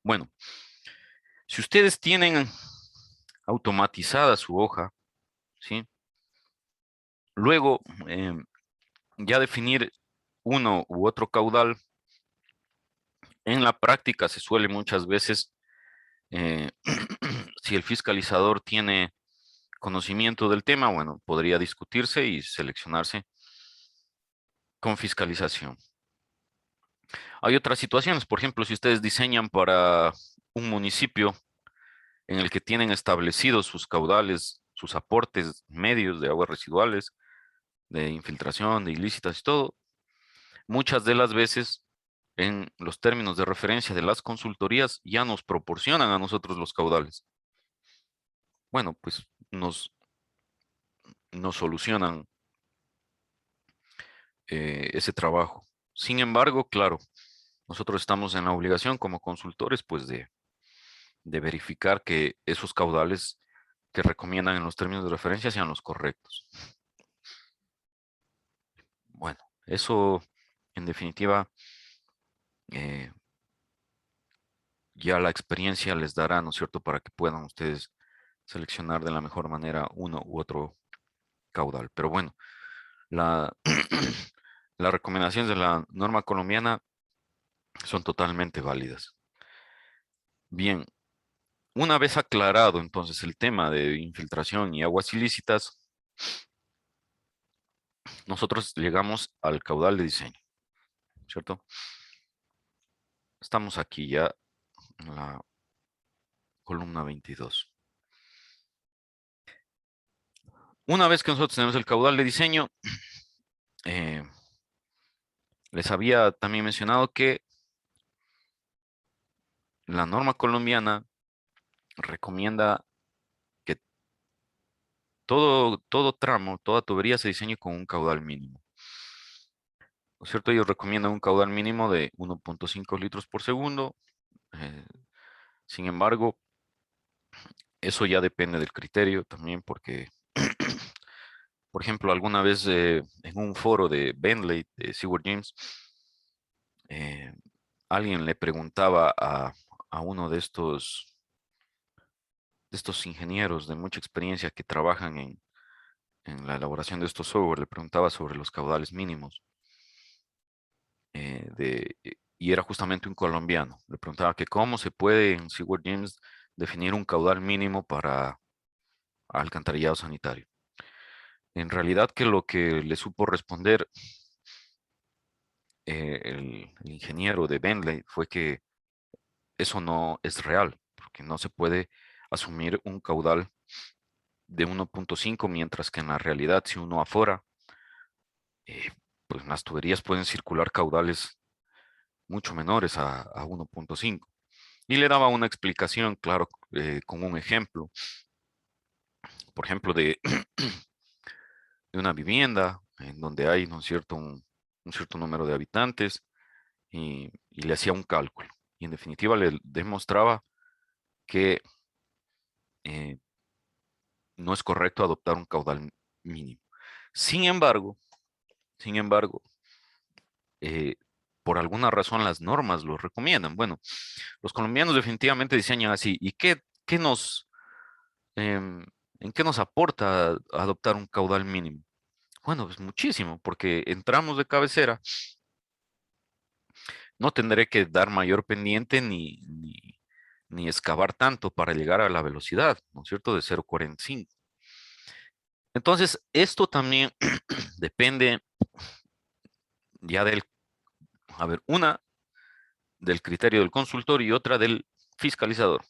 Bueno, si ustedes tienen automatizada su hoja, ¿sí? Luego, ya definir uno u otro caudal, en la práctica se suele muchas veces, eh, si el fiscalizador tiene conocimiento del tema, bueno, podría discutirse y seleccionarse con fiscalización. Hay otras situaciones, por ejemplo, si ustedes diseñan para un municipio en el que tienen establecidos sus caudales, sus aportes medios de aguas residuales, de infiltración, de ilícitas y todo, muchas de las veces en los términos de referencia de las consultorías ya nos proporcionan a nosotros los caudales. Bueno, pues nos solucionan ese trabajo. Sin embargo, claro, nosotros estamos en la obligación como consultores, pues de verificar que esos caudales que recomiendan en los términos de referencia sean los correctos. Bueno, eso en definitiva eh, ya la experiencia les dará, ¿no es cierto?, para que puedan ustedes seleccionar de la mejor manera uno u otro caudal. Pero bueno, la, las recomendaciones de la norma colombiana son totalmente válidas. Bien, una vez aclarado entonces el tema de infiltración y aguas ilícitas, nosotros llegamos al caudal de diseño, ¿cierto? Estamos aquí ya en la columna 22. Una vez que nosotros tenemos el caudal de diseño, eh, les había también mencionado que la norma colombiana recomienda que todo tramo, toda tubería se diseñe con un caudal mínimo. ¿No es cierto? Ellos recomiendan un caudal mínimo de 1.5 litros por segundo. eh, Sin embargo, eso ya depende del criterio también porque, por ejemplo, alguna vez en un foro de Bentley, de Seward James, eh, alguien le preguntaba a uno de estos ingenieros de mucha experiencia que trabajan en la elaboración de estos software, le preguntaba sobre los caudales mínimos. Y era justamente un colombiano. Le preguntaba que cómo se puede en Seward James definir un caudal mínimo para alcantarillado sanitario. En realidad que lo que le supo responder el ingeniero de Bentley fue que eso no es real, porque no se puede asumir un caudal de 1.5, mientras que en la realidad, si uno afora, eh, pues las tuberías pueden circular caudales mucho menores a 1.5. Y le daba una explicación, claro, con un ejemplo, por ejemplo, de una vivienda en donde hay, ¿no es cierto?, un cierto número de habitantes y le hacía un cálculo. Y en definitiva le demostraba que eh, no es correcto adoptar un caudal mínimo. Sin embargo, sin embargo, eh, por alguna razón las normas lo recomiendan. Bueno, los colombianos definitivamente diseñan así. ¿Y qué em, en qué nos aporta adoptar un caudal mínimo? Bueno, pues muchísimo, porque en tramos de cabecera no tendré que dar mayor pendiente ni excavar tanto para llegar a la velocidad, ¿no es cierto?, de 0.45. Entonces, esto también depende ya a ver, una del criterio del consultor y otra del fiscalizador.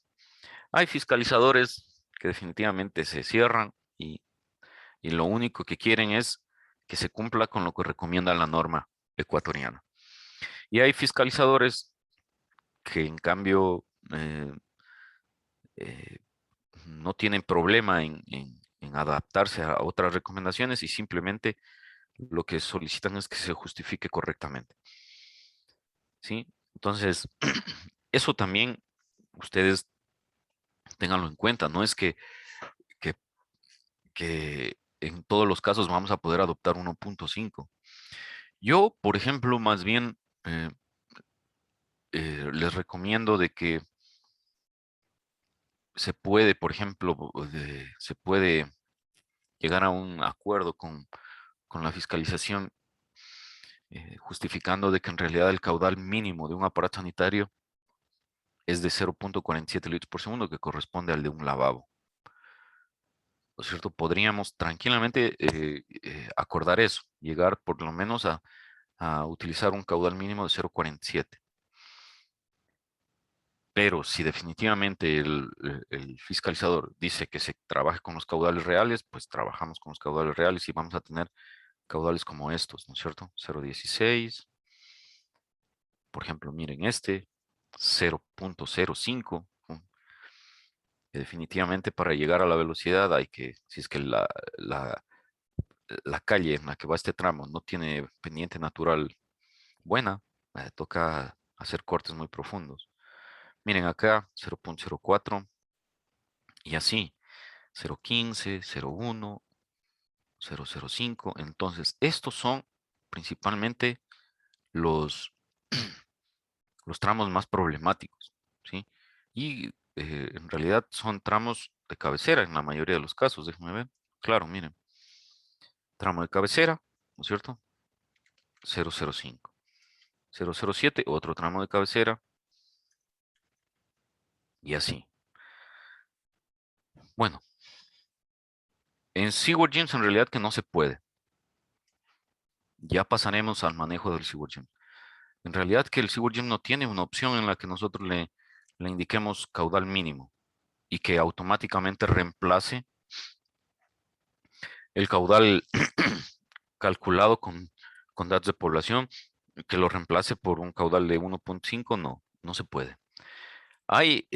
Hay fiscalizadores que definitivamente se cierran y lo único que quieren es que se cumpla con lo que recomienda la norma ecuatoriana. Y hay fiscalizadores que en cambio eh, eh, no tienen problema en adaptarse a otras recomendaciones y simplemente lo que solicitan es que se justifique correctamente. ¿Sí? Entonces, eso también ustedes ténganlo en cuenta. No es que, que en todos los casos vamos a poder adoptar 1.5. Yo, por ejemplo, más bien les recomiendo de que se puede, por ejemplo, se puede llegar a un acuerdo con la fiscalización, justificando de que en realidad el caudal mínimo de un aparato sanitario es de 0,47 litros por segundo, que corresponde al de un lavabo. ¿No es cierto? Podríamos tranquilamente acordar eso, llegar por lo menos a utilizar un caudal mínimo de 0,47. Pero si definitivamente el fiscalizador dice que se trabaje con los caudales reales, pues trabajamos con los caudales reales y vamos a tener caudales como estos, ¿no es cierto? 0,16. Por ejemplo, miren este, 0,05. Que definitivamente para llegar a la velocidad hay que, si es que la calle en la que va este tramo no tiene pendiente natural buena, toca hacer cortes muy profundos. Miren acá, 0,04 y así, 0,15, 0,1, 0,05. Entonces, estos son principalmente los, los tramos más problemáticos, ¿sí? Y en realidad son tramos de cabecera en la mayoría de los casos, déjenme ver. Claro, miren, tramo de cabecera, ¿no es cierto? 0,05. 0,07, otro tramo de cabecera, y así. Bueno, en Seaward Gyms en realidad que no se puede. Ya pasaremos al manejo del Seaward Gym. En realidad que el Seaward Gym no tiene una opción en la que nosotros le indiquemos caudal mínimo y que automáticamente reemplace el caudal calculado con datos de población, que lo reemplace por un caudal de 1,5, no, no se puede. Hay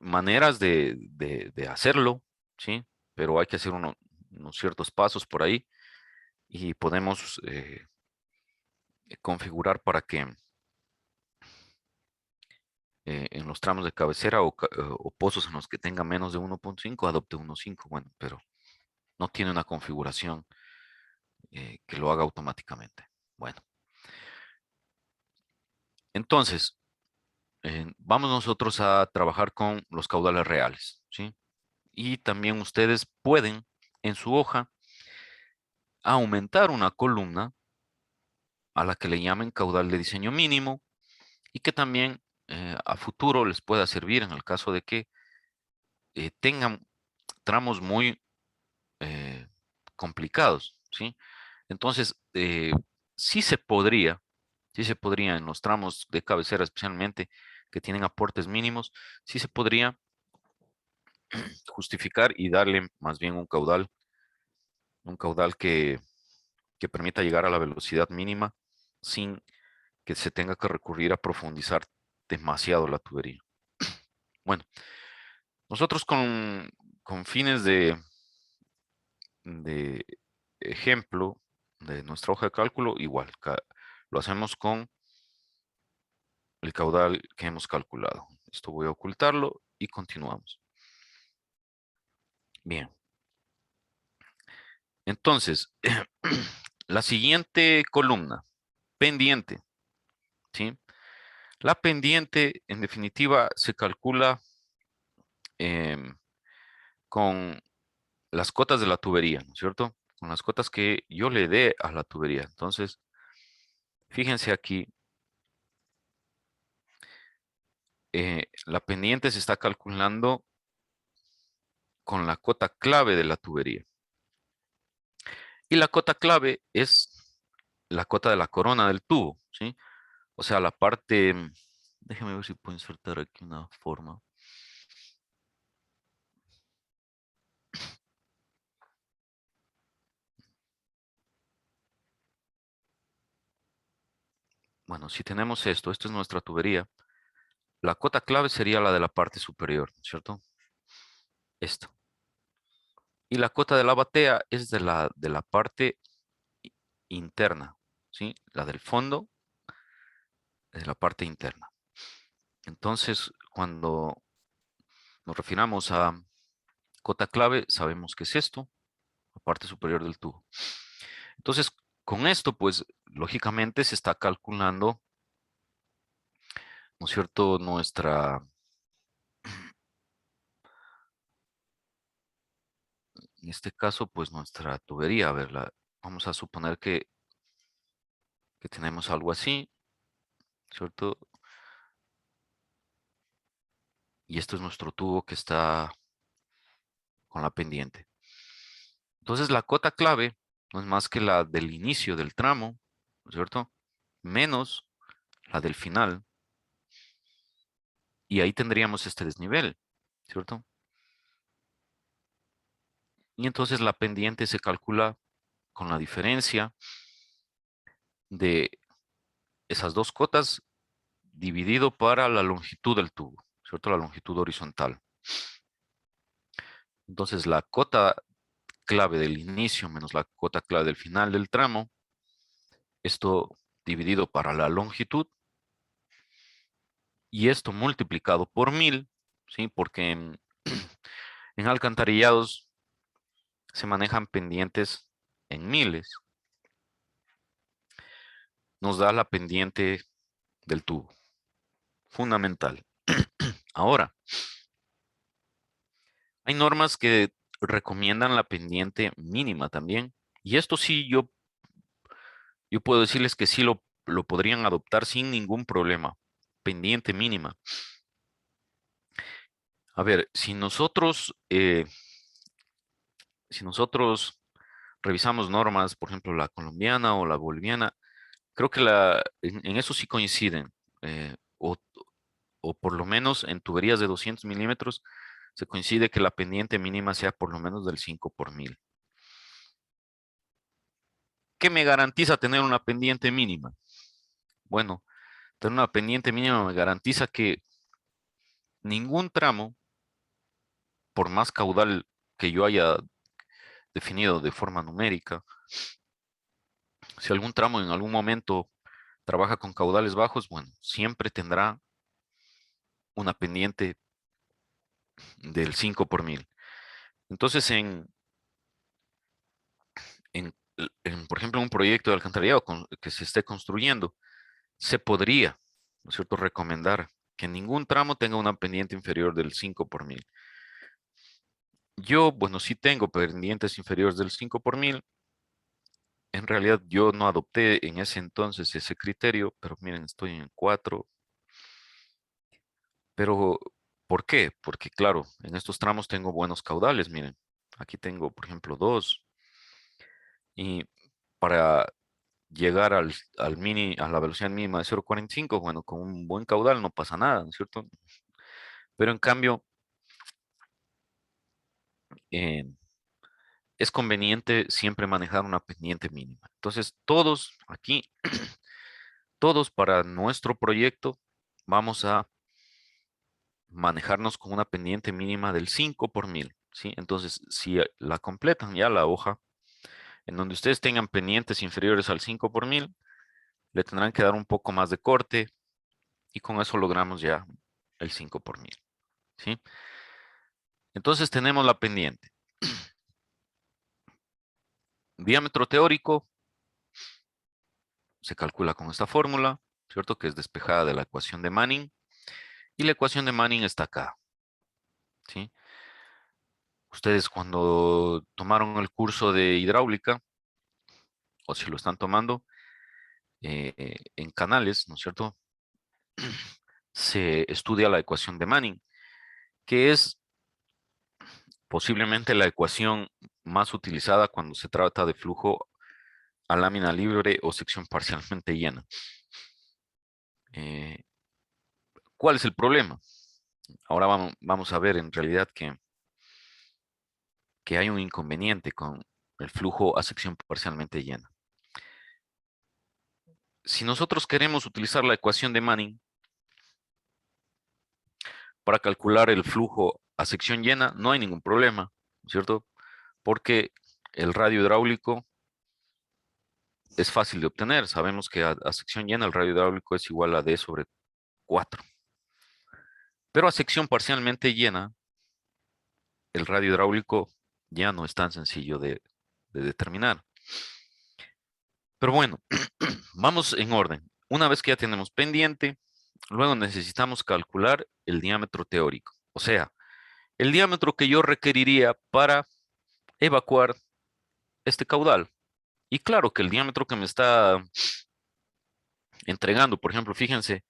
maneras de hacerlo, ¿sí? Pero hay que hacer unos ciertos pasos por ahí y podemos configurar para que en los tramos de cabecera o pozos en los que tenga menos de 1,5 adopte 1,5, bueno, pero no tiene una configuración que lo haga automáticamente. Bueno, entonces, vamos nosotros a trabajar con los caudales reales, ¿sí? Y también ustedes pueden en su hoja aumentar una columna a la que le llamen caudal de diseño mínimo y que también a futuro les pueda servir en el caso de que tengan tramos muy eh, complicados, ¿sí? Entonces, sí se podría en los tramos de cabecera especialmente que tienen aportes mínimos, sí se podría justificar y darle más bien un caudal que permita llegar a la velocidad mínima sin que se tenga que recurrir a profundizar demasiado la tubería. Bueno, nosotros con fines de ejemplo de nuestra hoja de cálculo, igual, lo hacemos con el caudal que hemos calculado. Esto voy a ocultarlo y continuamos. Bien, entonces, la siguiente columna, pendiente, ¿sí? La pendiente, en definitiva, se calcula em, con las cotas de la tubería, ¿no es cierto? Con las cotas que yo le dé a la tubería. Entonces, fíjense aquí, la pendiente se está calculando con la cota clave de la tubería. Y la cota clave es la cota de la corona del tubo, ¿sí? O sea, la parte, déjeme ver si puedo insertar aquí una forma. Bueno, si tenemos esto es nuestra tubería. La cota clave sería la de la parte superior, ¿no es cierto? Esta. Y la cota de la batea es de la parte interna, ¿sí? La del fondo de la parte interna. Entonces, cuando nos refinamos a cota clave, sabemos que es esto, la parte superior del tubo. Entonces, con esto, pues, lógicamente se está calculando, ¿no es cierto?, en este caso, pues nuestra tubería, a ver, vamos a suponer que tenemos algo así, ¿cierto? Y esto es nuestro tubo que está con la pendiente. Entonces la cota clave no es más que la del inicio del tramo, ¿cierto? Menos la del final. Y ahí tendríamos este desnivel, ¿cierto? Y entonces la pendiente se calcula con la diferencia de esas dos cotas dividido para la longitud del tubo, ¿cierto? La longitud horizontal. Entonces la cota clave del inicio menos la cota clave del final del tramo, esto dividido para la longitud y esto multiplicado por 1000, ¿sí? Porque en alcantarillados se manejan pendientes en miles. Nos da la pendiente del tubo. Fundamental. Ahora, hay normas que recomiendan la pendiente mínima también. Y esto sí, yo puedo decirles que sí lo podrían adoptar sin ningún problema. Pendiente mínima. A ver, si nosotros revisamos normas, por ejemplo, la colombiana o la boliviana, creo que en eso sí coinciden. O por lo menos en tuberías de 200 milímetros se coincide que la pendiente mínima sea por lo menos del 5 por 1000. ¿Qué me garantiza tener una pendiente mínima? Bueno, tener una pendiente mínima me garantiza que ningún tramo, por más caudal que yo haya definido de forma numérica, si algún tramo en algún momento trabaja con caudales bajos, bueno, siempre tendrá una pendiente del 5 por 1000. Entonces, por ejemplo, un proyecto de alcantarillado que se esté construyendo, se podría, ¿no es cierto?, recomendar que ningún tramo tenga una pendiente inferior del 5 por 1000. Yo, bueno, sí tengo pendientes inferiores del 5 por 1000. En realidad yo no adopté en ese entonces ese criterio, pero miren, estoy en 4. Pero, ¿por qué? Porque claro, en estos tramos tengo buenos caudales, miren. Aquí tengo, por ejemplo, 2. Y para llegar a la velocidad mínima de 0,45, bueno, con un buen caudal no pasa nada, ¿no es cierto? Pero en cambio, eh, es conveniente siempre manejar una pendiente mínima. Entonces, todos aquí, todos para nuestro proyecto, vamos a manejarnos con una pendiente mínima del 5 por 1000, ¿sí? Entonces, si la completan ya la hoja, en donde ustedes tengan pendientes inferiores al 5 por 1000, le tendrán que dar un poco más de corte y con eso logramos ya el 5 por 1000, ¿sí? Entonces tenemos la pendiente. Diámetro teórico se calcula con esta fórmula, ¿cierto? Que es despejada de la ecuación de Manning. Y la ecuación de Manning está acá, ¿sí? Ustedes cuando tomaron el curso de hidráulica, o si lo están tomando en canales, ¿no es cierto? Se estudia la ecuación de Manning, que es posiblemente la ecuación más utilizada cuando se trata de flujo a lámina libre o sección parcialmente llena. Eh, ¿Cuál es el problema? Ahora vamos a ver en realidad que hay un inconveniente con el flujo a sección parcialmente llena. Si nosotros queremos utilizar la ecuación de Manning para calcular el flujo a sección llena, no hay ningún problema, ¿no es cierto? Porque el radio hidráulico es fácil de obtener. Sabemos que a sección llena el radio hidráulico es igual a D sobre 4. Pero a sección parcialmente llena, el radio hidráulico ya no es tan sencillo de determinar. Pero bueno, vamos en orden. Una vez que ya tenemos pendiente, luego necesitamos calcular el diámetro teórico. O sea, el diámetro que yo requeriría para evacuar este caudal. Y claro que el diámetro que me está entregando, por ejemplo, fíjense,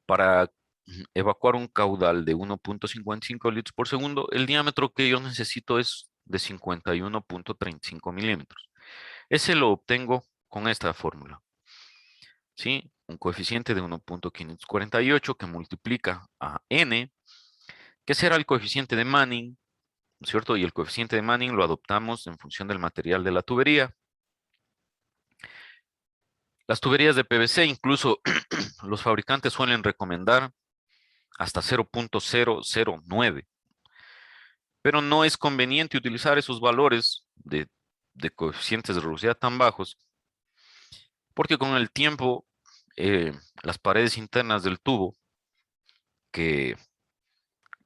para evacuar un caudal de 1,55 litros por segundo, el diámetro que yo necesito es de 51,35 milímetros. Ese lo obtengo con esta fórmula, ¿sí? Un coeficiente de 1,548 que multiplica a n, que será el coeficiente de Manning, ¿no es cierto? Y el coeficiente de Manning lo adoptamos en función del material de la tubería. Las tuberías de PVC, incluso los fabricantes suelen recomendar hasta 0,009, pero no es conveniente utilizar esos valores de coeficientes de rugosidad tan bajos, porque con el tiempo las paredes internas del tubo que,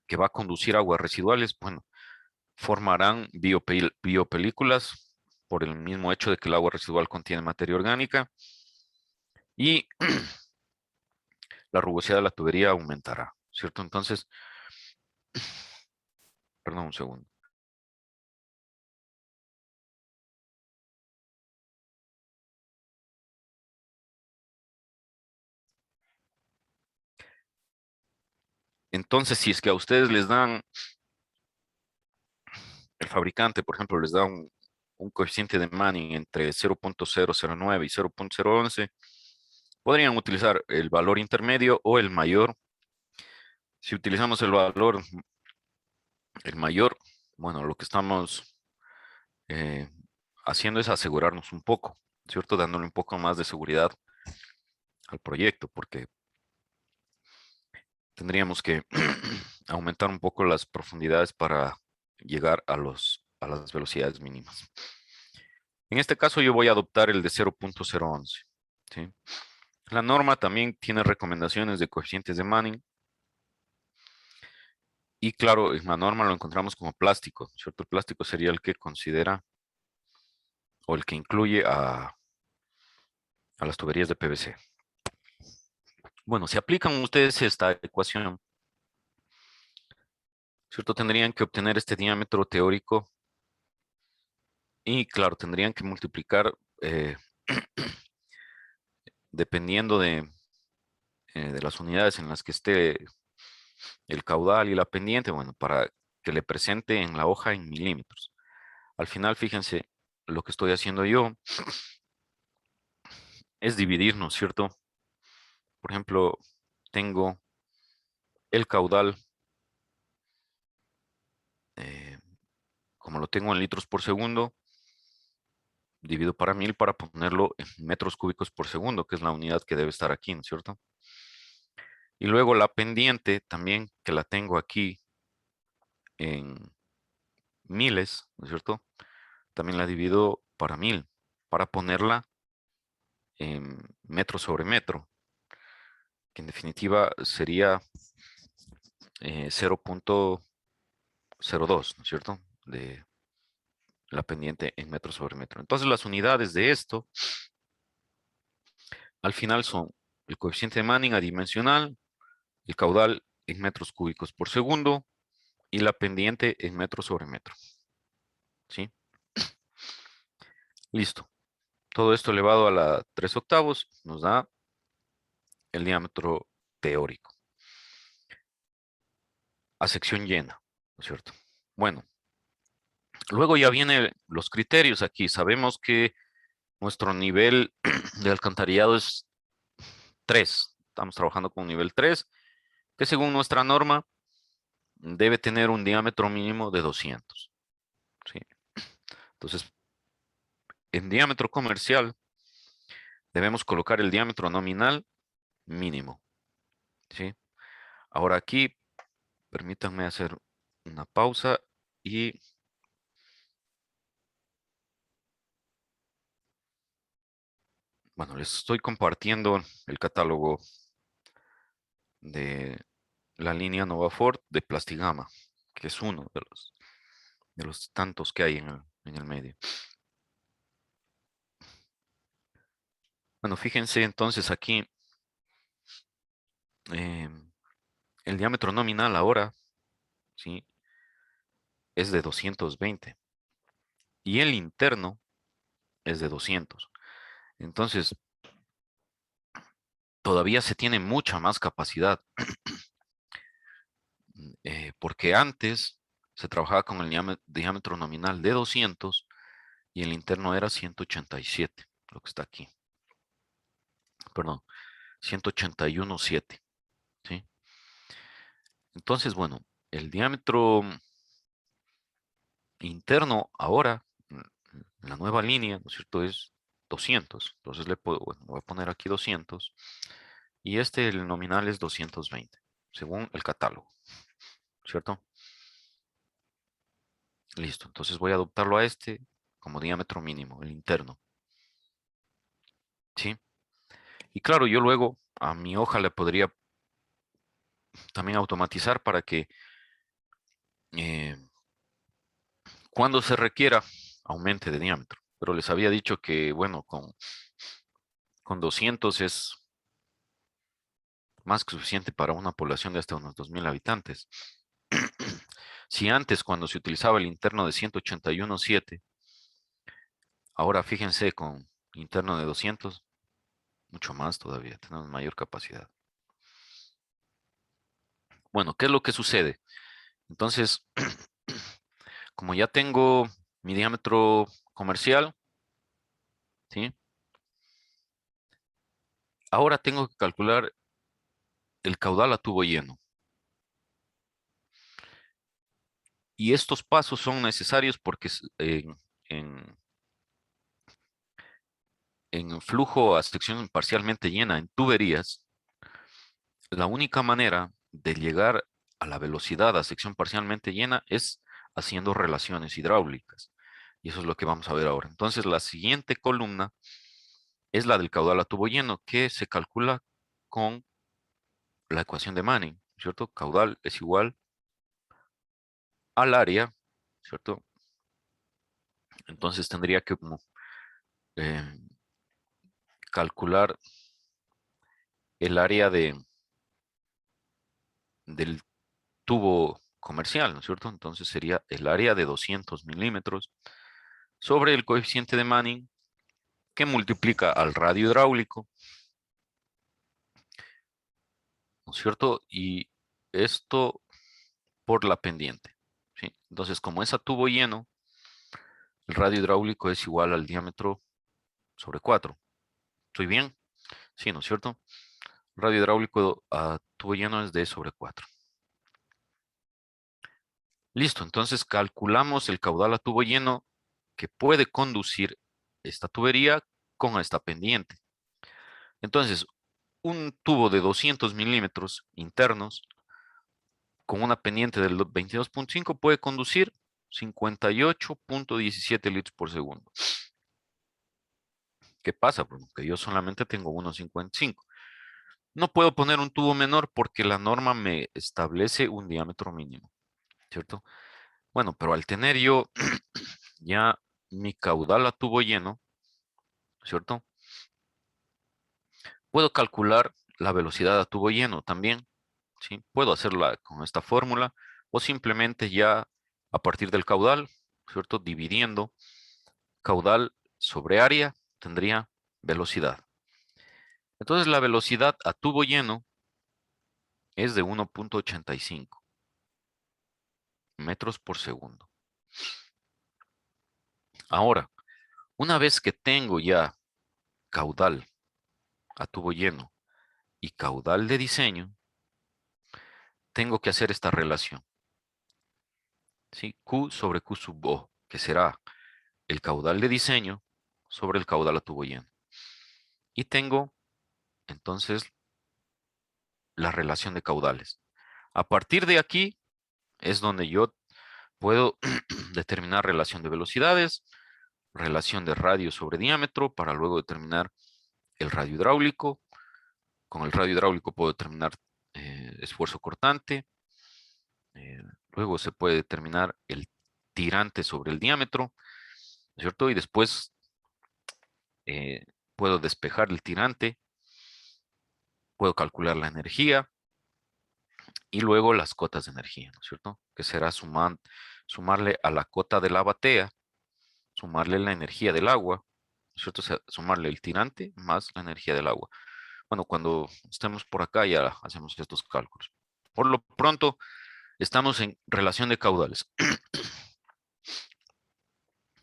que va a conducir aguas residuales, bueno, formarán biopelículas por el mismo hecho de que el agua residual contiene materia orgánica y la rugosidad de la tubería aumentará, ¿cierto? Entonces, perdón un segundo. Entonces, si es que a ustedes les dan, el fabricante, por ejemplo, les da un coeficiente de Manning entre 0,009 y 0,011, podrían utilizar el valor intermedio o el mayor. Si utilizamos el mayor, bueno, lo que estamos eh, haciendo es asegurarnos un poco, ¿cierto? Dándole un poco más de seguridad al proyecto, porque tendríamos que aumentar un poco las profundidades para llegar a las velocidades mínimas. En este caso yo voy a adoptar el de 0,011, ¿sí? La norma también tiene recomendaciones de coeficientes de Manning y claro, en la norma lo encontramos como plástico, ¿cierto? El plástico sería el que considera o el que incluye a las tuberías de PVC. Bueno, si aplican ustedes esta ecuación, ¿cierto? Tendrían que obtener este diámetro teórico y claro, tendrían que multiplicar dependiendo de las unidades en las que esté el caudal y la pendiente, bueno, para que le presente en la hoja en milímetros. Al final, fíjense, lo que estoy haciendo yo es dividir, ¿no es cierto? Por ejemplo, tengo el caudal, eh, como lo tengo en litros por segundo, divido para 1000 para ponerlo en metros cúbicos por segundo, que es la unidad que debe estar aquí, ¿no es cierto? Y luego la pendiente también, que la tengo aquí en miles, ¿no es cierto? También la divido para 1000, para ponerla en metro sobre metro, que en definitiva sería 0,02, ¿no es cierto? De la pendiente en metro sobre metro. Entonces las unidades de esto al final son el coeficiente de Manning adimensional, el caudal en metros cúbicos por segundo y la pendiente en metro sobre metro. ¿Sí? Listo. Todo esto elevado a la 3 octavos nos da el diámetro teórico a sección llena, ¿no es cierto? Bueno, luego ya vienen los criterios aquí. Sabemos que nuestro nivel de alcantarillado es 3. Estamos trabajando con un nivel 3, que según nuestra norma debe tener un diámetro mínimo de 200. ¿Sí? Entonces, en diámetro comercial debemos colocar el diámetro nominal mínimo. ¿Sí? Ahora aquí, permítanme hacer una pausa y, bueno, les estoy compartiendo el catálogo de la línea NovaFord de Plastigama, que es uno de los tantos que hay en el medio. Bueno, fíjense entonces aquí, el diámetro nominal ahora, ¿sí? Es de 220. y el interno es de 200. Entonces, todavía se tiene mucha más capacidad, porque antes se trabajaba con el diámetro nominal de 200 y el interno era 187, lo que está aquí. Perdón, 181,7, ¿sí? Entonces, bueno, el diámetro interno ahora, la nueva línea, ¿no es cierto? Es 200. Entonces le puedo, bueno, voy a poner aquí 200 y el nominal es 220, según el catálogo, ¿cierto? Listo, entonces voy a adoptarlo a como diámetro mínimo, el interno, ¿sí? Y claro, yo luego a mi hoja le podría también automatizar para que eh, cuando se requiera aumente de diámetro. Pero les había dicho que, bueno, con 200 es más que suficiente para una población de hasta unos 2.000 habitantes. Si antes, cuando se utilizaba el interno de 181,7, ahora fíjense con interno de 200, mucho más todavía, tenemos mayor capacidad. Bueno, ¿qué es lo que sucede? Entonces, como ya tengo mi diámetro comercial, ¿sí? Ahora tengo que calcular el caudal a tubo lleno. Y estos pasos son necesarios porque en, en flujo a sección parcialmente llena en tuberías, la única manera de llegar a la velocidad a sección parcialmente llena es haciendo relaciones hidráulicas. Y eso es lo que vamos a ver ahora. Entonces, la siguiente columna es la del caudal a tubo lleno, que se calcula con la ecuación de Manning, ¿cierto? Caudal es igual al área, ¿cierto? Entonces tendría que eh, calcular el área del tubo comercial, ¿no es cierto? Entonces sería el área de 200 milímetros sobre el coeficiente de Manning que multiplica al radio hidráulico, ¿no es cierto? Y esto por la pendiente, ¿sí? Entonces, como es a tubo lleno, el radio hidráulico es igual al diámetro sobre 4. ¿Estoy bien? Sí, ¿no es cierto? El radio hidráulico a tubo lleno es D sobre 4. Listo, entonces calculamos el caudal a tubo lleno que puede conducir esta tubería con esta pendiente. Entonces, un tubo de 200 milímetros internos con una pendiente del 22,5 puede conducir 58,17 litros por segundo. ¿Qué pasa? Bueno, que yo solamente tengo 1,55. No puedo poner un tubo menor porque la norma me establece un diámetro mínimo, ¿cierto? Bueno, pero al tener yo ya mi caudal a tubo lleno, ¿cierto? Puedo calcular la velocidad a tubo lleno también, ¿sí? Puedo hacerla con esta fórmula o simplemente ya a partir del caudal, ¿cierto? Dividiendo caudal sobre área tendría velocidad. Entonces la velocidad a tubo lleno es de 1,85 metros por segundo. Ahora, una vez que tengo ya caudal a tubo lleno y caudal de diseño, tengo que hacer esta relación, ¿sí? Q sobre Q sub O, que será el caudal de diseño sobre el caudal a tubo lleno. Y tengo entonces la relación de caudales. A partir de aquí es donde yo puedo determinar relación de velocidades, relación de radio sobre diámetro, para luego determinar el radio hidráulico. Con el radio hidráulico puedo determinar esfuerzo cortante. Luego se puede determinar el tirante sobre el diámetro, ¿no es cierto? Y después eh, puedo despejar el tirante, puedo calcular la energía y luego las cotas de energía, ¿no es cierto? Que será sumarle a la cota de la batea, sumarle la energía del agua, ¿no es cierto? O sea, sumarle el tirante más la energía del agua. Bueno, cuando estemos por acá ya hacemos estos cálculos. Por lo pronto, estamos en relación de caudales.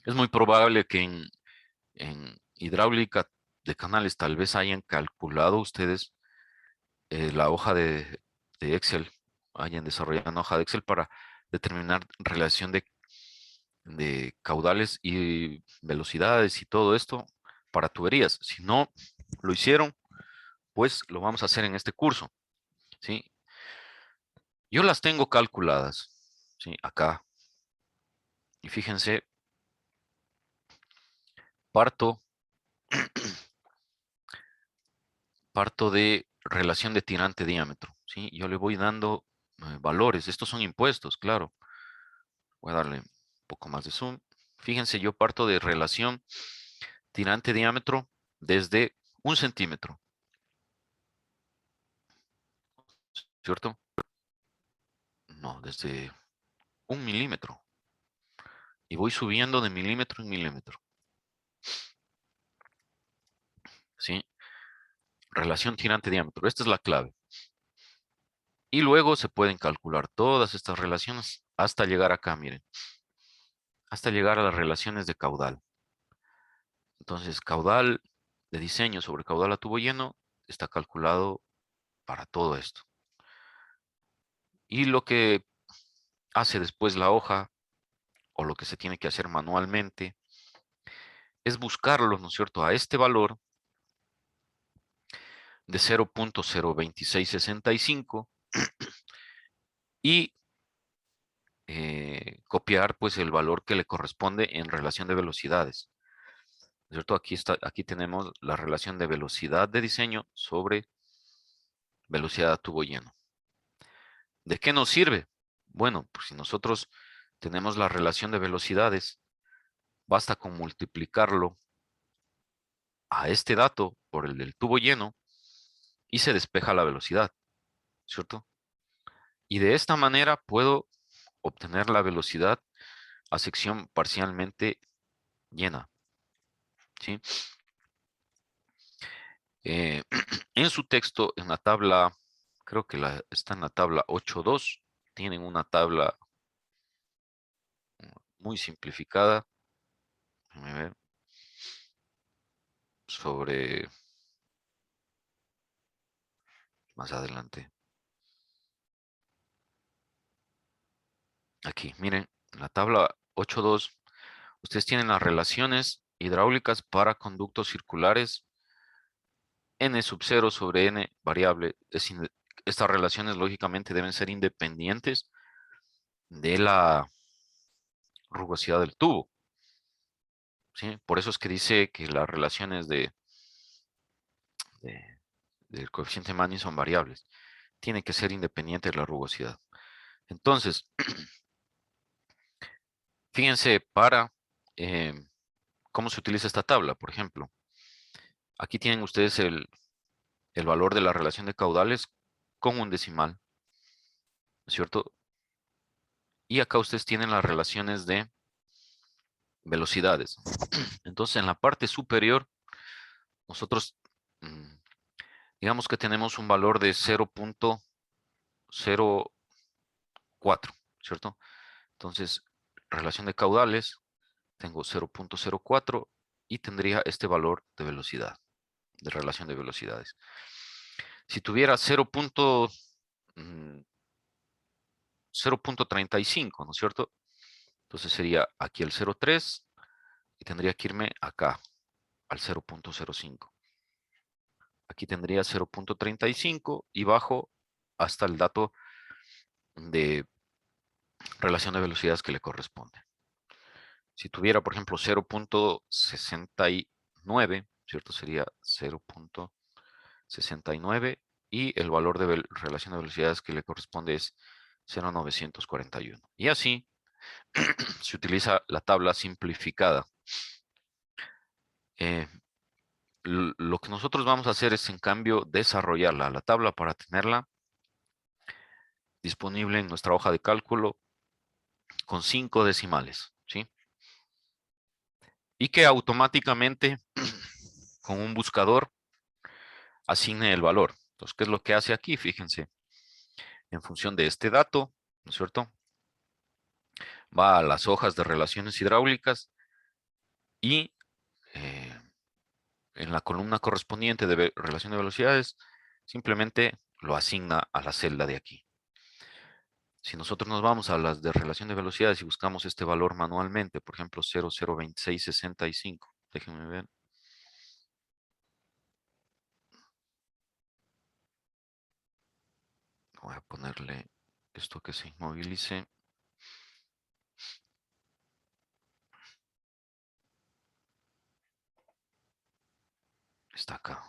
Es muy probable que en hidráulica de canales tal vez hayan calculado ustedes la hoja de Excel, hayan desarrollado una hoja de Excel para determinar relación de caudales y velocidades y todo esto para tuberías. Si no lo hicieron, pues lo vamos a hacer en este curso, ¿sí? Yo las tengo calculadas, ¿sí? Acá. Y fíjense, parto, parto de relación de tirante-diámetro, ¿sí? Yo le voy dando valores. Estos son impuestos, claro. Voy a darle un poco más de zoom. Fíjense, yo parto de relación tirante-diámetro desde 1 centímetro, ¿cierto? No, desde 1 milímetro. Y voy subiendo de milímetro en milímetro, ¿sí? Relación tirante-diámetro. Esta es la clave. Y luego se pueden calcular todas estas relaciones hasta llegar acá, miren. Hasta llegar a las relaciones de caudal. Entonces, caudal de diseño sobre caudal a tubo lleno está calculado para todo esto. Y lo que hace después la hoja, o lo que se tiene que hacer manualmente, es buscarlo, ¿no es cierto?, a este valor de 0.02665 y copiar pues el valor que le corresponde en relación de velocidades. ¿No es cierto? Aquí tenemos la relación de velocidad de diseño sobre velocidad a tubo lleno. ¿De qué nos sirve? Bueno, pues si nosotros tenemos la relación de velocidades, basta con multiplicarlo a este dato por el del tubo lleno y se despeja la velocidad, ¿cierto? Y de esta manera puedo obtener la velocidad a sección parcialmente llena, ¿sí? En su texto, en la tabla, creo que está en la tabla 8.2, tienen una tabla muy simplificada, déjame ver, sobre más adelante. Aquí, miren, en la tabla 8.2, ustedes tienen las relaciones hidráulicas para conductos circulares n sub 0 sobre n variable. Estas relaciones lógicamente deben ser independientes de la rugosidad del tubo, ¿sí? Por eso es que dice que las relaciones de- del coeficiente Manning son variables. Tiene que ser independiente de la rugosidad. Entonces, fíjense eh, cómo se utiliza esta tabla. Por ejemplo, aquí tienen ustedes el valor de la relación de caudales con un decimal, ¿no es cierto? Y acá ustedes tienen las relaciones de velocidades. Entonces, en la parte superior, nosotros, mm, digamos que tenemos un valor de 0.04, ¿cierto? Entonces, relación de caudales, tengo 0.04 y tendría este valor de velocidad, de relación de velocidades. Si tuviera 0.35, ¿no es cierto? Entonces sería aquí el 0.3 y tendría que irme acá al 0.05. Aquí tendría 0.35 y bajo hasta el dato de relación de velocidades que le corresponde. Si tuviera, por ejemplo, 0.69, ¿cierto? Sería 0.69 y el valor de relación de velocidades que le corresponde es 0.941. Y así se utiliza la tabla simplificada. Eh, lo que nosotros vamos a hacer es, en cambio, desarrollarla, la tabla, para tenerla disponible en nuestra hoja de cálculo con 5 decimales, ¿sí? y que automáticamente con un buscador asigne el valor. Entonces, ¿qué es lo que hace aquí? Fíjense, en función de este dato, ¿no es cierto? Va a las hojas de relaciones hidráulicas y eh, en la columna correspondiente de relación de velocidades, simplemente lo asigna a la celda de aquí. Si nosotros nos vamos a las de relación de velocidades y buscamos este valor manualmente, por ejemplo, 002665, déjenme ver. Voy a ponerle esto que se inmovilice. Está acá.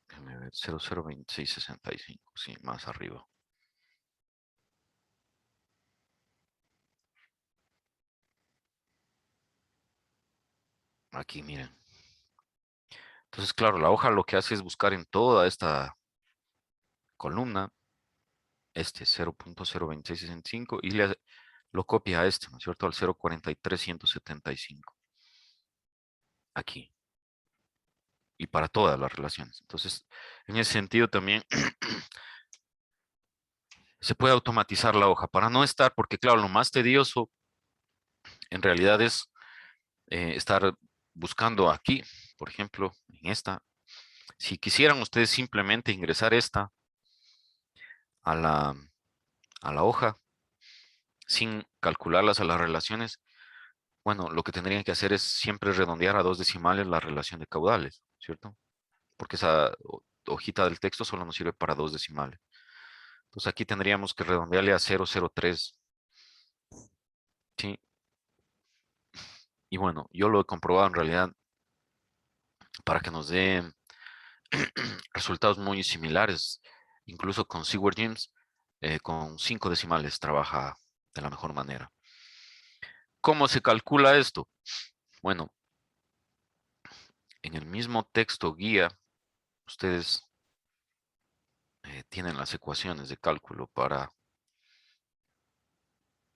Déjenme ver, 002665, sí, más arriba. Aquí, miren. Entonces, claro, la hoja lo que hace es buscar en toda esta columna este 0.02665 y lo copia a este, ¿no es cierto? Al 0.43175. Aquí. Y para todas las relaciones. Entonces, en ese sentido también se puede automatizar la hoja para no estar, porque claro, lo más tedioso en realidad es estar buscando aquí, por ejemplo, en esta. Si quisieran ustedes simplemente ingresar esta a la hoja sin calcularlas a las relaciones, bueno, lo que tendrían que hacer es siempre redondear a dos decimales la relación de caudales, ¿cierto? Porque esa hojita del texto solo nos sirve para dos decimales. Entonces aquí tendríamos que redondearle a 003, ¿sí? Y bueno, yo lo he comprobado en realidad para que nos dé resultados muy similares, incluso con Seward James, con 5 decimales trabaja de la mejor manera. ¿Cómo se calcula esto? Bueno, en el mismo texto guía, ustedes tienen las ecuaciones de cálculo para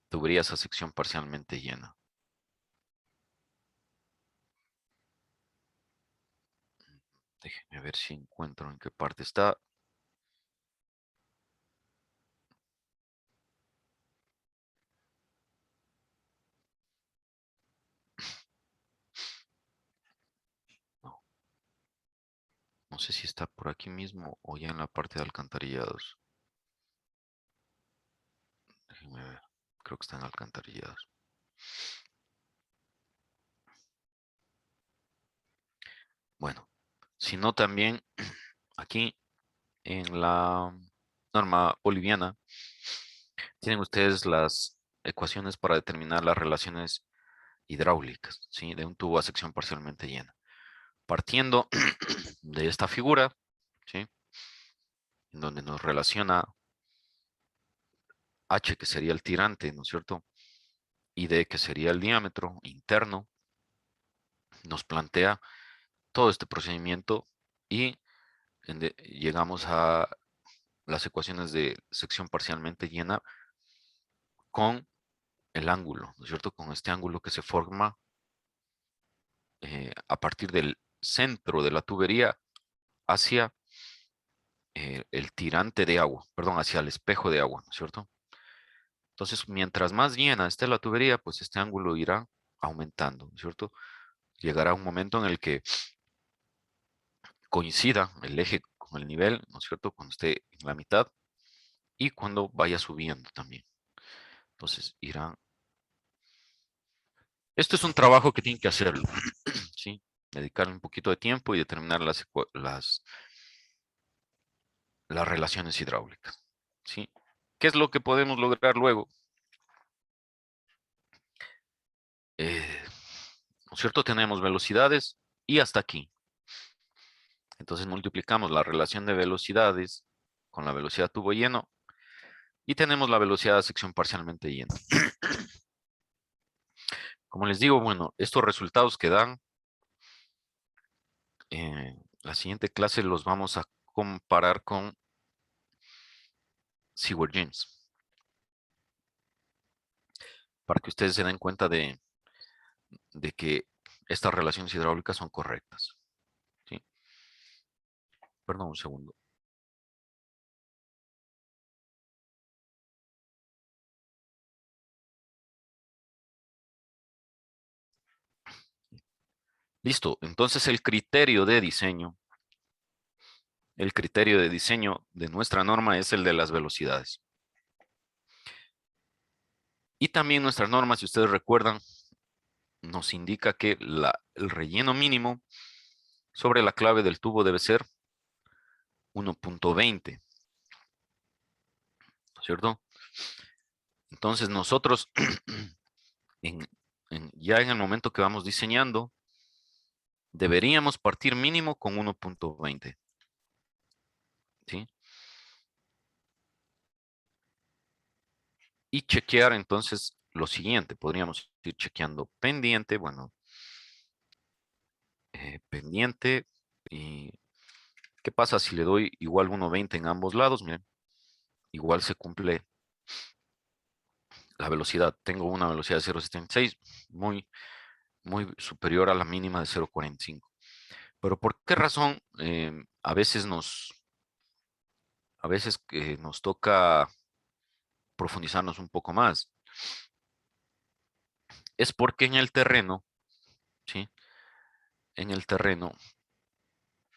tuberías a sección parcialmente llena. Déjenme ver si encuentro en qué parte está. No, no sé si está por aquí mismo o ya en la parte de alcantarillados. Déjenme ver. Creo que está en alcantarillados. Bueno, si no también aquí en la norma boliviana tienen ustedes las ecuaciones para determinar las relaciones hidráulicas, ¿sí? De un tubo a sección parcialmente llena. Partiendo de esta figura, ¿sí? En donde nos relaciona H, que sería el tirante, ¿no es cierto? Y D, que sería el diámetro interno, nos plantea todo este procedimiento y llegamos a las ecuaciones de sección parcialmente llena con el ángulo, ¿no es cierto? Con este ángulo que se forma a partir del centro de la tubería hacia el tirante de agua, perdón, hacia el espejo de agua, ¿no es cierto? Entonces, mientras más llena esté la tubería, pues este ángulo irá aumentando, ¿no es cierto? Llegará un momento en el que coincida el eje con el nivel, ¿no es cierto? Cuando esté en la mitad y cuando vaya subiendo también. Entonces, irá. Esto es un trabajo que tienen que hacerlo, ¿sí? Dedicarle un poquito de tiempo y determinar las relaciones hidráulicas, ¿sí? ¿Qué es lo que podemos lograr luego? Eh, ¿No es cierto? Tenemos velocidades y hasta aquí. Entonces multiplicamos la relación de velocidades con la velocidad tubo lleno y tenemos la velocidad de sección parcialmente llena. Como les digo, bueno, estos resultados que dan, la siguiente clase los vamos a comparar con Seward James, para que ustedes se den cuenta de que estas relaciones hidráulicas son correctas. ¿Sí? Perdón un segundo. Listo, entonces el criterio de diseño de nuestra norma es el de las velocidades. Y también nuestra norma, si ustedes recuerdan, nos indica que el relleno mínimo sobre la clave del tubo debe ser 1.20, ¿cierto? Entonces nosotros, en, ya en el momento que vamos diseñando, deberíamos partir mínimo con 1.20, ¿sí? Y chequear entonces lo siguiente, podríamos ir chequeando pendiente, bueno, pendiente, y ¿qué pasa si le doy igual 1.20 en ambos lados? Miren, igual se cumple la velocidad. Tengo una velocidad de 0.76, muy, muy superior a la mínima de 0.45. Pero ¿por qué razón a veces nos toca profundizarnos un poco más? Es porque en el terreno, ¿sí? En el terreno,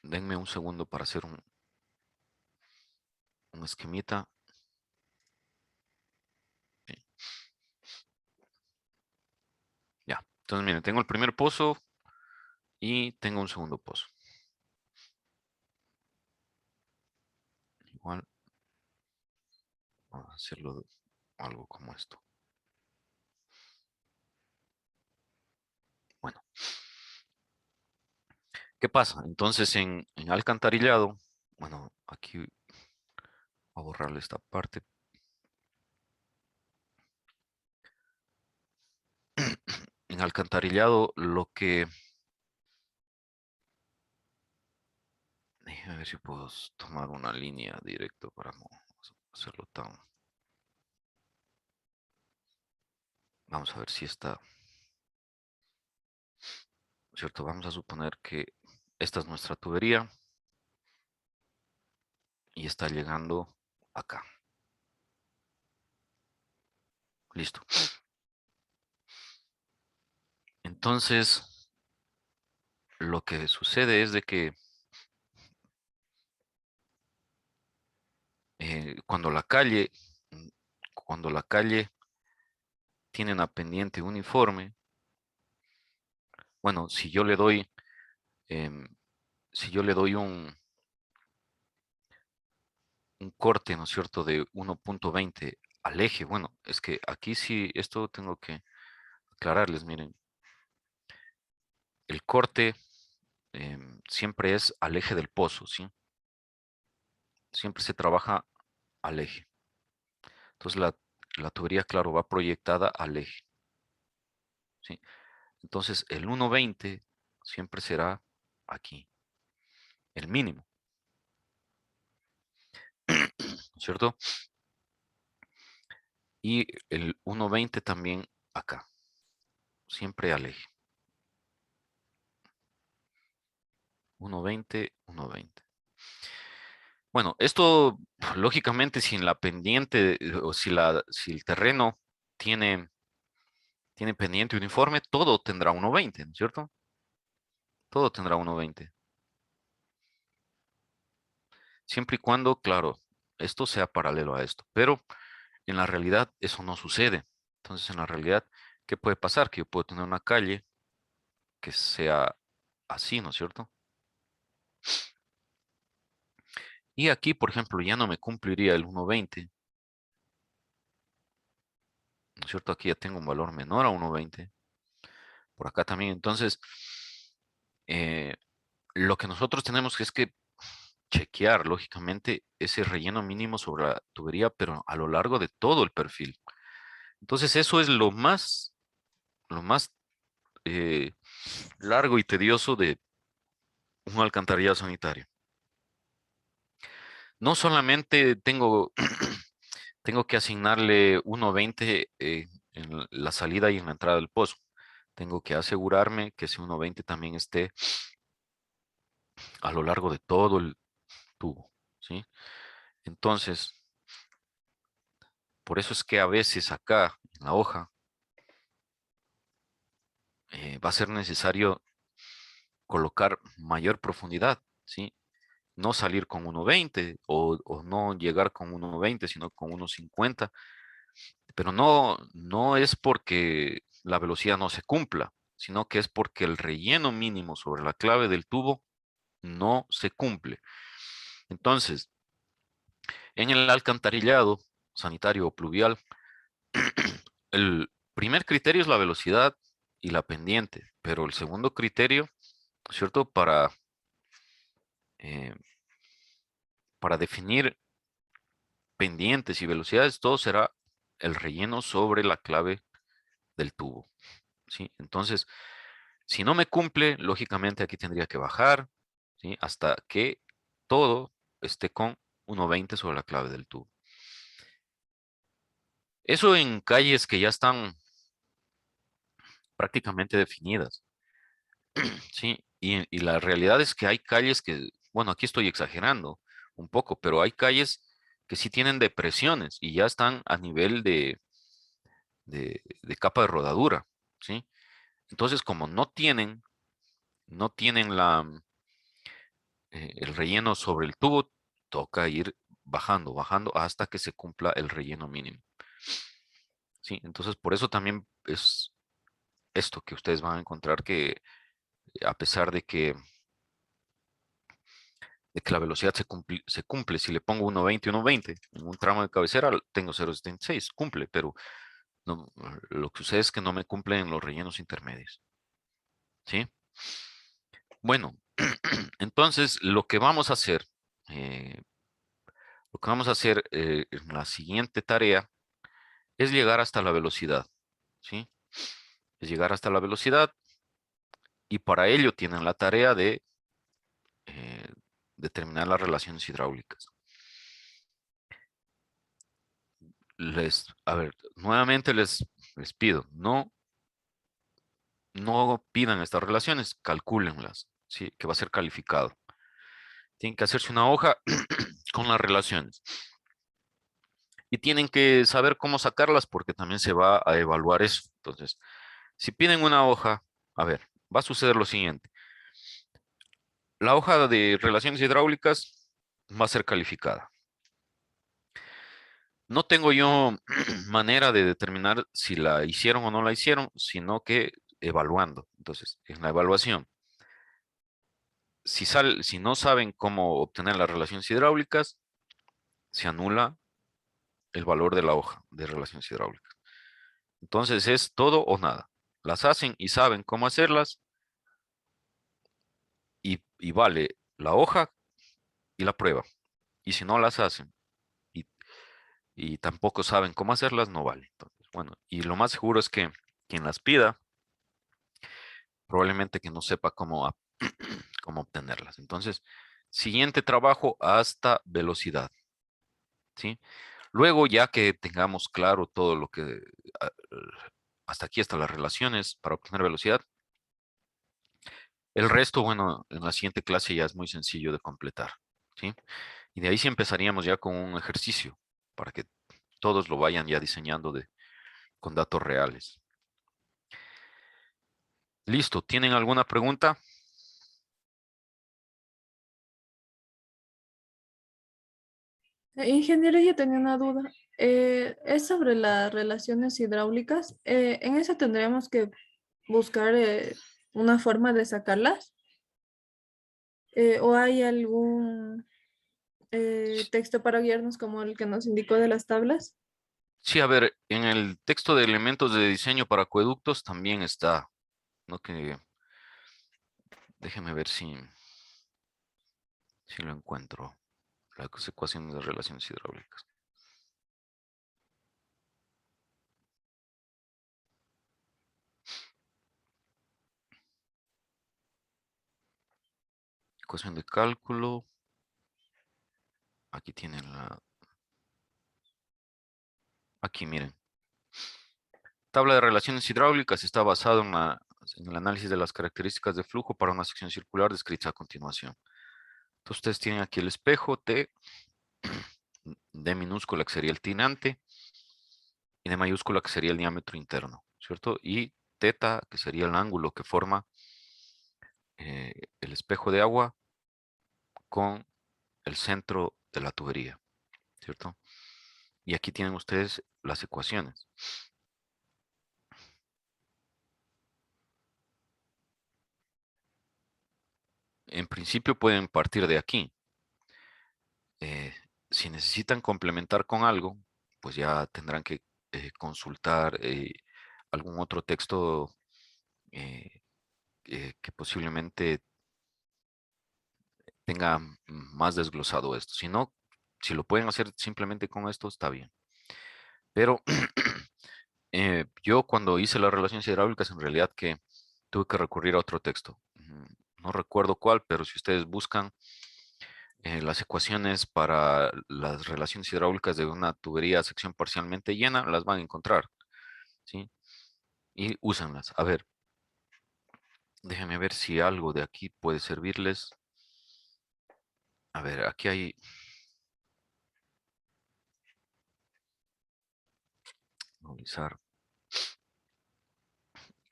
denme un segundo para hacer un esquemita. Sí, ya, entonces miren, tengo el primer pozo y tengo un segundo pozo. Igual, vamos a hacerlo algo como esto. Bueno, ¿qué pasa? Entonces en alcantarillado, bueno, aquí voy a borrarle esta parte. En alcantarillado, déjame ver si puedo tomar una línea directa para no hacerlo tan. Vamos a ver si está, ¿cierto? Vamos a suponer que esta es nuestra tubería y está llegando acá. Listo. Entonces, lo que sucede es de que cuando mm, cuando la calle tiene una pendiente uniforme, bueno, em, si yo le doy un corte, ¿no es cierto?, de 1.20 al eje, bueno, es que aquí sí, esto tengo que aclararles, miren, el corte siempre es al eje del pozo, ¿sí? Siempre se trabaja al eje. Entonces la tubería, claro, va proyectada al eje, ¿sí? Entonces el 1.20 siempre será aquí, el mínimo, ¿cierto? Y el 1.20 también acá, siempre al eje. 1.20, 1.20. Bueno, esto lógicamente si en la pendiente o si el terreno tiene, tiene pendiente uniforme, todo tendrá 1.20, ¿no es cierto? Todo tendrá 1.20. Siempre y cuando, claro, esto sea paralelo a esto. Pero en la realidad eso no sucede. Entonces, en la realidad, ¿qué puede pasar? Que yo puedo tener una calle que sea así, ¿no es cierto? Y aquí, por ejemplo, ya no me cumpliría el 1.20, ¿no es cierto? Aquí ya tengo un valor menor a 1.20. Por acá también. Entonces, eh, lo que nosotros tenemos es que chequear, lógicamente, ese relleno mínimo sobre la tubería, pero a lo largo de todo el perfil. Entonces, eso es lo más largo y tedioso de un alcantarillado sanitario. No solamente tengo que asignarle 1.20 en la salida y en la entrada del pozo. Tengo que asegurarme que ese 1.20 también esté a lo largo de todo el tubo, ¿sí? Entonces, por eso es que a veces acá en la hoja va a ser necesario colocar mayor profundidad, ¿sí? No salir con 1.20 o no llegar con 1.20, sino con 1.50, pero no es porque la velocidad no se cumpla, sino que es porque el relleno mínimo sobre la clave del tubo no se cumple. Entonces, en el alcantarillado sanitario o pluvial, el primer criterio es la velocidad y la pendiente, pero el segundo criterio, ¿cierto? Eh, para definir pendientes y velocidades, todo será el relleno sobre la clave del tubo, ¿sí? Entonces, si no me cumple, lógicamente aquí tendría que bajar, ¿sí? Hasta que todo esté con 1.20 sobre la clave del tubo. Eso en calles que ya están prácticamente definidas, ¿sí? Y la realidad es que hay calles que, bueno, aquí estoy exagerando un poco, pero hay calles que sí tienen depresiones y ya están a nivel de capa de rodadura, ¿sí? Entonces, como no tienen el relleno sobre el tubo, toca ir bajando, bajando hasta que se cumpla el relleno mínimo, ¿sí? Entonces, por eso también es esto que ustedes van a encontrar que a pesar de que la velocidad se cumple, si le pongo 1.20, 1.20 en un tramo de cabecera, tengo 0.76, cumple, pero no, lo que sucede es que no me cumplen los rellenos intermedios, ¿sí? Bueno, entonces eh, lo que vamos a hacer en la siguiente tarea es llegar hasta la velocidad, ¿sí? Es llegar hasta la velocidad y para ello tienen la tarea de eh, determinar las relaciones hidráulicas. A ver, nuevamente les pido, no pidan estas relaciones, calcúlenlas, ¿sí? Que va a ser calificado. Tienen que hacerse una hoja con las relaciones. Y tienen que saber cómo sacarlas porque también se va a evaluar eso. Entonces, si piden una hoja, a ver, va a suceder lo siguiente. La hoja de relaciones hidráulicas va a ser calificada. No tengo yo manera de determinar si la hicieron o no la hicieron, sino que evaluando. Entonces, en la evaluación, si no saben cómo obtener las relaciones hidráulicas, se anula el valor de la hoja de relaciones hidráulicas. Entonces es todo o nada. Las hacen y saben cómo hacerlas y vale la hoja y la prueba. Y si no las hacen y, y tampoco saben cómo hacerlas, no vale. Entonces, bueno, y lo más seguro es que quien las pida, probablemente que no sepa cómo obtenerlas. Entonces, siguiente trabajo hasta velocidad, ¿sí? Luego, ya que tengamos claro todo lo que, ah, hasta aquí, hasta las relaciones para obtener velocidad, el resto, bueno, en la siguiente clase ya es muy sencillo de completar, ¿sí? Y de ahí sí empezaríamos ya con un ejercicio para que todos lo vayan ya diseñando con datos reales. Listo, ¿tienen alguna pregunta? Ingeniero, yo tenía una duda. Es sobre las relaciones hidráulicas. En eso tendríamos que buscar una forma de sacarlas. ¿O hay algún texto para guiarnos como el que nos indicó de las tablas? Sí, a ver, en el texto de elementos de diseño para acueductos también está, ¿no? Que déjeme ver si lo encuentro. Las ecuaciones de relaciones hidráulicas. ecuación de cálculo. Aquí tienen aquí miren. Tabla de relaciones hidráulicas está basado en el análisis de las características de flujo para una sección circular descrita a continuación. Entonces ustedes tienen aquí el espejo T, D minúscula que sería el tirante, y D mayúscula que sería el diámetro interno, ¿cierto? Y teta que sería el ángulo que forma el espejo de agua con el centro de la tubería, ¿cierto? Y aquí tienen ustedes las ecuaciones. En principio pueden partir de aquí. Si necesitan complementar con algo, pues ya tendrán que consultar algún otro texto eh, que posiblemente tenga más desglosado esto. Si no, si lo pueden hacer simplemente con esto, está bien. Pero yo cuando hice las relaciones hidráulicas, en realidad que tuve que recurrir a otro texto. No recuerdo cuál, pero si ustedes buscan las ecuaciones para las relaciones hidráulicas de una tubería a sección parcialmente llena, las van a encontrar, ¿sí? Y úsenlas. A ver, déjenme ver si algo de aquí puede servirles. A ver, aquí hay... Movilizar.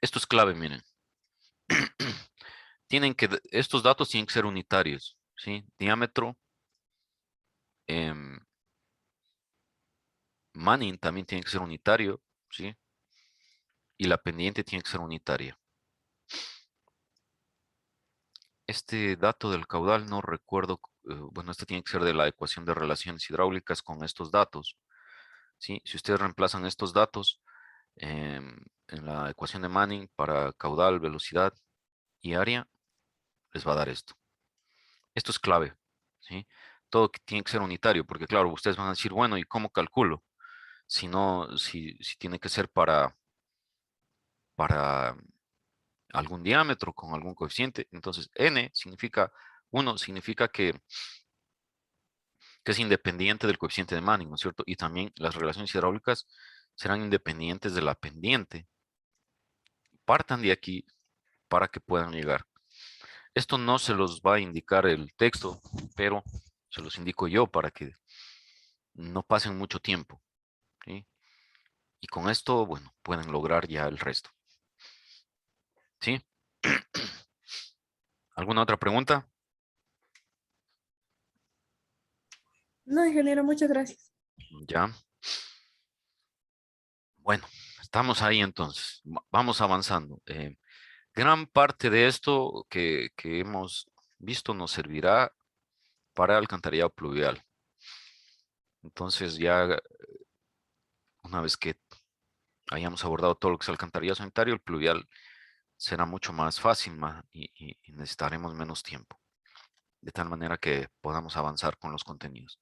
Esto es clave, miren. Estos datos tienen que ser unitarios, ¿sí? Diámetro, em, Manning también tiene que ser unitario, ¿sí? Y la pendiente tiene que ser unitaria. Este dato del caudal no recuerdo, bueno, este tiene que ser de la ecuación de relaciones hidráulicas con estos datos, ¿sí? Si ustedes reemplazan estos datos en la ecuación de Manning para caudal, velocidad y área, les va a dar esto. Esto es clave, ¿sí? Todo tiene que ser unitario, porque claro, ustedes van a decir, bueno, ¿y cómo calculo? Si no, si tiene que ser para algún diámetro con algún coeficiente, entonces n significa, 1 significa que es independiente del coeficiente de Manning, ¿no es cierto? Y también las relaciones hidráulicas serán independientes de la pendiente. Partan de aquí para que puedan llegar. Esto no se los va a indicar el texto, pero se los indico yo para que no pasen mucho tiempo, ¿sí? Y con esto, bueno, pueden lograr ya el resto, ¿sí? ¿Alguna otra pregunta? No, ingeniero, muchas gracias. Ya. Bueno, estamos ahí entonces. Vamos avanzando. Gran parte de esto que hemos visto nos servirá para alcantarillado pluvial. Entonces ya una vez que hayamos abordado todo lo que es alcantarillado sanitario, el pluvial será mucho más fácil y necesitaremos menos tiempo, de tal manera que podamos avanzar con los contenidos.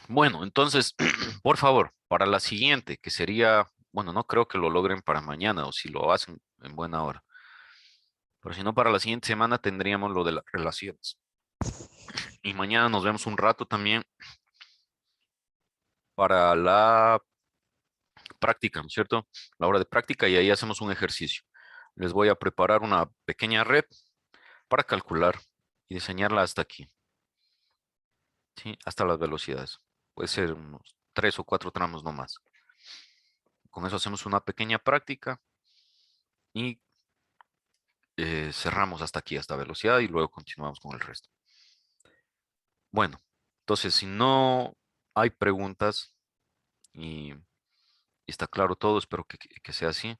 Bueno, entonces, por favor, para la siguiente, que sería, bueno, no creo que lo logren para mañana o si lo hacen en buena hora, pero si no, para la siguiente semana tendríamos lo de las relaciones. Y mañana nos vemos un rato también para la práctica, ¿no es cierto? La hora de práctica y ahí hacemos un ejercicio. Les voy a preparar una pequeña red para calcular y diseñarla hasta aquí, ¿sí? Hasta las velocidades. Puede ser unos 3 o 4 tramos no más. Con eso hacemos una pequeña práctica y cerramos hasta aquí, hasta velocidad y luego continuamos con el resto. Bueno, entonces si no hay preguntas y está claro todo, espero que sea así.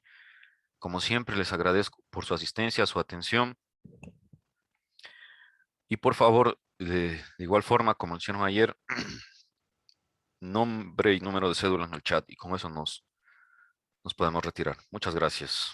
Como siempre, les agradezco por su asistencia, su atención. Y por favor, de igual forma, como mencioné ayer, nombre y número de cédula en el chat y con eso nos podemos retirar. Muchas gracias.